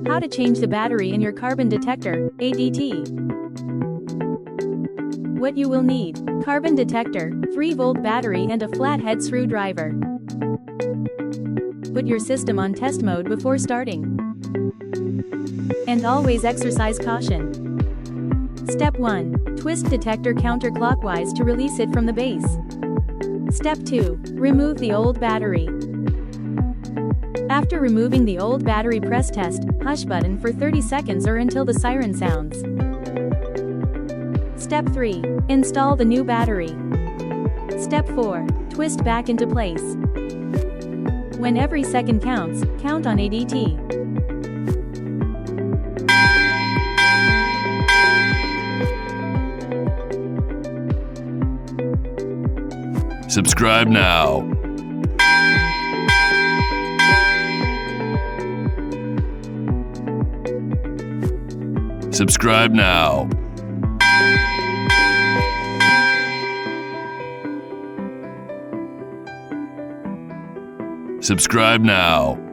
How to change the battery in your carbon detector, ADT. What you will need: carbon detector, 3-volt battery and a flathead screwdriver. Put your system on test mode before starting. And always exercise caution. Step 1. Twist detector counterclockwise to release it from the base. Step 2. Remove the old battery. After removing the old battery, press test hush button for 30 seconds or until the siren sounds. Step 3. Install the new battery. Step 4. Twist back into place. When every second counts, count on ADT. Subscribe now. Subscribe now. Subscribe now.